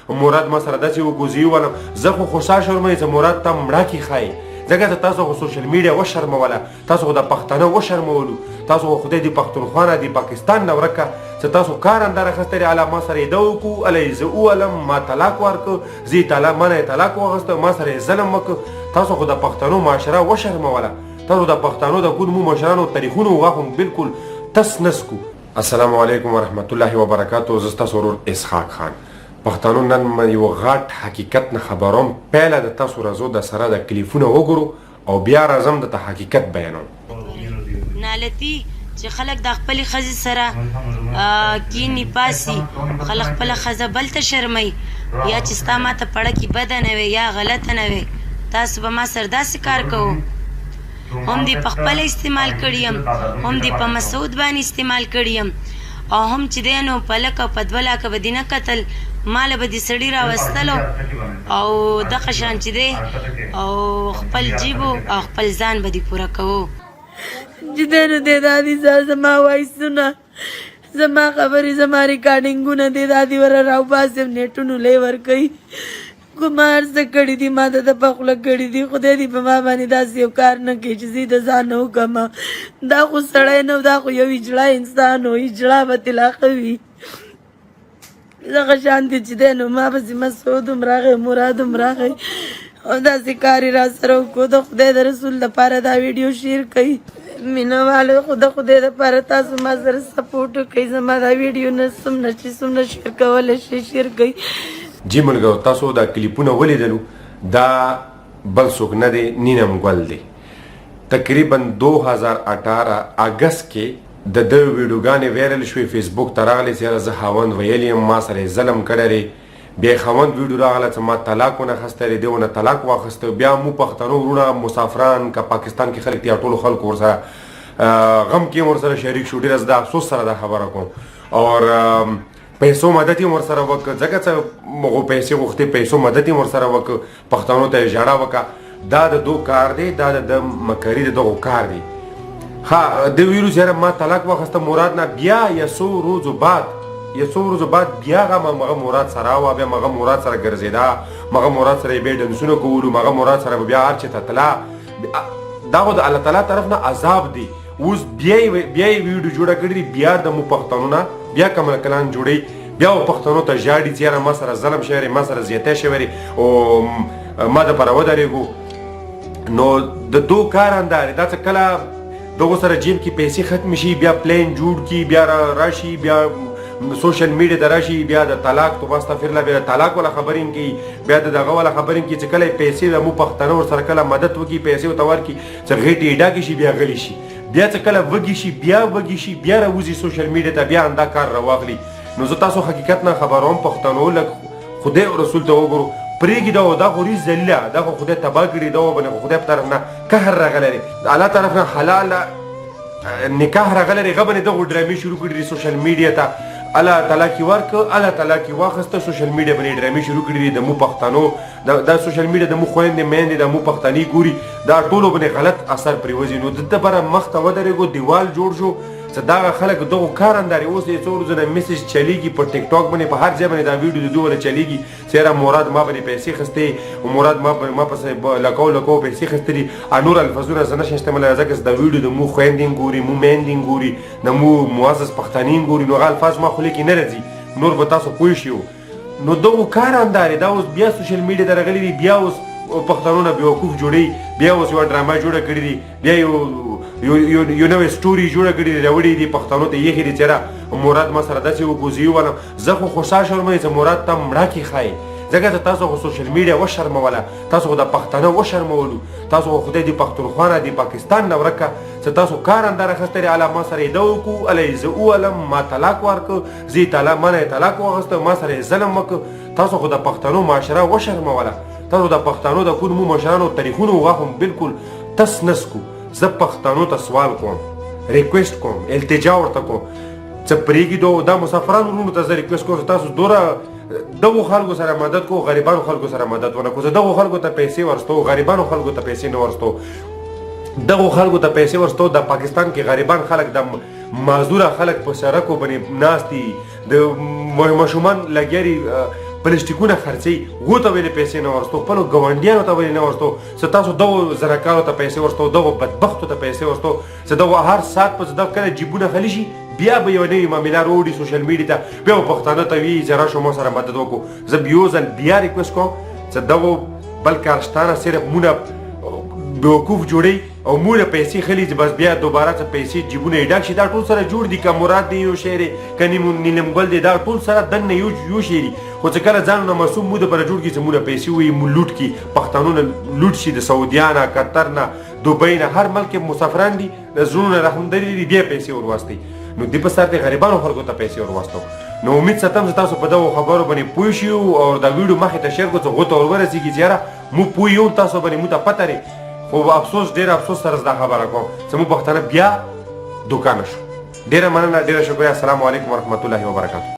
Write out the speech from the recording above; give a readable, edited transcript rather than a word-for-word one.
مراد ما سره داسې وکړو زه یې وویلم زه خو خوشحال شوم چې مراد ته مړه کې ښایي ځکه چې تاسو خو سوشل میډیا وشرموله تاسو خو د پښتانه وشرمولو تاسو خو خدای دې پښتونخوا نه دې پاکستان نه ورکه چې تاسو کار انداره اخیستی دی اله ما سره یې ده وکړو اله یې زه وولم ما طلاق ورکړ زه یې ما نه یې طلاق واخیسته ما سره یې ظلم وکړ تاسو خو د پښتنو معاشره وشرموله تاسو د پښتنو د ګونمو مشرانو تاریخونو وغاښو بالکل تس نس کو السلام علیکم ورحمت الله وبرکاتو زه ستاسو ورور اسحاق خان پښتنو نن یو غټ حقیقت نه خبروم پیله د تاسو راځو د سره د کلیفونه وګورو او بیا راځم درته حقیقت بیانوم نالتي چې خلک د خپلې ښځې سره کینی پاسي خلک خپله ښځه بل ته شرموي یا چې ستا ما ته پړه کې بده نه وي یا غلطه نه وي تاسو به ما سره داسې کار کوو هم دې په خپله استعمال کړي یم هم دې په مسعود باندې استعمال کړي یم او هم چې دی نو په لکه او په دوه لاکه به دې نه کتل ماله به دې سړي راوستلو او دغه شان چې دی او خپل جیبو او خپل ځان به دې پوره کوو چې دی نو دی دادي زما وایسونه زما خبرې زما ریکارډینګونه دی دادي وره راوباسم نیټونو لی ورکوي کومه هر څه کړي دي ما ته د پخوله کړي دي خدای دې په ما باندې داسې یو کار نه کوي چې زه د ځان نه وکړم دا خو سړی نه دا خو یو اجړا انسان و اجړا به طلا کوي دغه شان دي چې دی نو ما پسې مسعود هم راغی مراد هم راغی او داسې کار یې را سره وکړو د خدای د رسول لپاره دا ویډیو شیر کوي مینه والو خو د خدای دپاره تاسو ما سره سپورټ وکړئ زما دا ویډیو نه څومره شیر کولی شئ شیر کوئ جی ملګرو تاسو دا کلیپونه ولیدلو دا بل څوک نه دی نینم ګل دی تقریبا 2018 اګست کې د ده ویډیوګانې وایرل شوې فیسبوک ته راغلې چې یاره زه خاوند ویلی یم ما سره یې ظلم کړی دی بیا یې خاوند ویډیو راغله چې ما طلاق ونه اخیستی دی ونه طلاق واخیسته بیا مو پښتنو وروڼه مسافران که پاکستان کې خلک دي ټولو خلکو ورسره غم کې ورسره شریک شو ډېره زه د افسوس سره دا خبره کوم اور پیسو مدد یې ورسره وکړه ځکه چې هغو پیسې غوښتې پیسو مدد یې ورسره وکړه پښتنو ته یې ژړا وکړه دا د دو کار دی دا د مکري د دغو کار دی ها د ویلو چې ما طلاق واخیسته مراد نه بیا یو څو ورځو بعد بیا هغه مراد سره وه بیا هغه مراد سره ګرځېده هغه مراد سره یې بیا ډنسونه کولو هغه مراد سره به بیا هر چې ته تله دا خو د الله تعالی طرف نه عذاب دی اوس بیا یې ویډیو جوړه کړې دي بیا د مو پښتنو نه بیا کمل کلان جوړوي بیا و پښتنو ته ژاړي چې یاره ما سره ظلم شوی دی ما سره زیاتی شوی دی او ما دپاره ودرېږو نو د دو کار اندارې دا څه کله دغو سره جیب کې پیسې ختمې شي بیا پلین جوړ کړي بیا راشي بیا سوشل میډیا ته راشي بیا د طلاق تو استغفرالله بیا د طلاق والا خبرې کوي بیا د دغه والا خبرې کوي چې کله پیسې د مو پښتنو ورسره کله مدد وکړي پیسې ورته ورکړي چې غېټې یې ډاکې شي بیا غلي شي بیا چې کله وږي شي بیا راوځي سوشل میډیا ته بیا همدا کار راواخلي نو زه تاسو حقیقت نه خبروم پښتنو لږ خدای او رسول ته وګورو پرېږدي دا خو ریز ذلیله دا خو خدای تباه کړي دا باندې خدای په طرف نه قهر راغلی دی د الله طرف نه حلاله نکاح راغلی دی هغه باندې دغو ډرامې شروع کړي دي سوشل میډیا ته الله تعالی کې ورکړه الله تعالی کې واخیسته سوشل میډیا باندې ډرامې شروع کړي دي د مو پښتنو دا سوشل میډیا د مو خویندې میندې د مو پښتني ګوري دا ټولو باندې غلط اثر پرېوځي نو د دپاره مخ ته ودرېږو دیوال جوړ شو چې دغه خلک دغو کار انداري اوس یې څو ورځو نه میسج چلیږي په ټیک ټاک باندې په هر ځای باندې دا ویډیو د دوی باندې چلیږي چې یاره مراد ما باندې پیسې اخیستې او مراد ما پسې لکو پیسې اخیستې دي نور الفاظونه زه نشم استعمالولی ځکه چې دا ویډیو د مو خویندې ګوري مو میندې ګوري د مو معزز پښتني ګوري نو هغه الفاظ ما خولې کې نه راځي نور به تاسو پوه شئ نو دغو کار انداري دا اوس بیا سوشل میډیا ته راغلي دي بیا اوس پښتنو نه بیوقوف جوړوي بیا اوس یوه ډرامه جوړه کړې دي بیا یو نوې سټوري جوړه کړې دي راوړې دي پښتنو ته یې ښې دي چې یاره مراد ما سره داسې وکړو زه یې وویلم زه خو خوشحال شوم چې مراد ته مړه کې ښایي ځکه چې تاسو خو سوشل میډیا وشرموله تاسو خو د پښتانه وشرمولو تاسو خو خدای دې پښتونخوا نه دې پاکستان نه ورکه چې تاسو کار انداره اخیستی دی اله ما سره یې ده وکړو اله یې زه وولم ما طلاق ورکړ زه یې ما نه یې طلاق واخیسته ما سره یې ظلم وکړ تاسو خو د پښتنو معاشره وشرموله تاسو د پښتنو د ټولو مشرانو تاریخونو وغاښو بالکل تس نس کو زه پښتنو ته سوال کوم ریکویسټ کوم التجا ورته کوم چې پرېږدو دا مسافرانو وروڼو ته زه ریکویسټ کوم چې تاسو دوره دغو خلکو سره مدد کو غریبانو خلکو سره مدد ونه کو دغو خلکو ته پیسې ورستو غریبانو خلکو ته پیسې نه ورستو دغو خلکو ته پیسې ورستو د پاکستان کې غریبان خلک د معذوره خلک په سړکو باندې ناست دي د ماشومان لګیا دي پلاستیکونه خرڅي غو ته ویلې پیسې نه ورستو خپلو ګاونډیانو ته ویلې نه ورستو څه تاسو دغو زراکارو ته پیسې ورستو دغو بدبختو ته پیسې ورستو څه دغو هر ساعت په دغه کله جیبونه خالي شي بیا به یو نوی معامله راوړي سوشل میډیا ته بیا به پښتانه ته وي چې راشه ما سره مدد وکړو زه یو ځل بیا ریکوست کوم چې دغو بل کارشتانه صرف مونه بیوقوف جوړي او موږ پیسې خلی چې بس بیا دوباره څه پیسې جیبونه یې ډک شي دا ټول سره جوړ دي که مراد دی یو شعر که نیلم ګل دی دا ټول سره دننه یو شی دي خو چې کله ځانونه معصوم موږ دپاره جوړ کړي چې موږ پیسې ووایي موږ لوټ کړي پښتانونه لوټ شي د سعودیا نه قطر نه دوبۍ نه هر ملک مسافران دي د زړونو نه رحمدري دي بیا پیسې ورواستئ نو دې په سر د غریبانو خلکو ته پیسې ورواستو نو امید ساتم چې تاسو په دغو خبرو باندې پوه شئ او دا ویډیو مخې ته شیر کړو چې هغو ته ورورسېږي چې یاره موږ پوه یو تاسو باندې موږ ته پته دی خو افسوس ډېر افسوس سره دا خبره کوم چې موږ پښتانه بیا دوکانه شو ډېره مننه ډېره شکریه السلام علیکم ورحمت الله وبرکاتو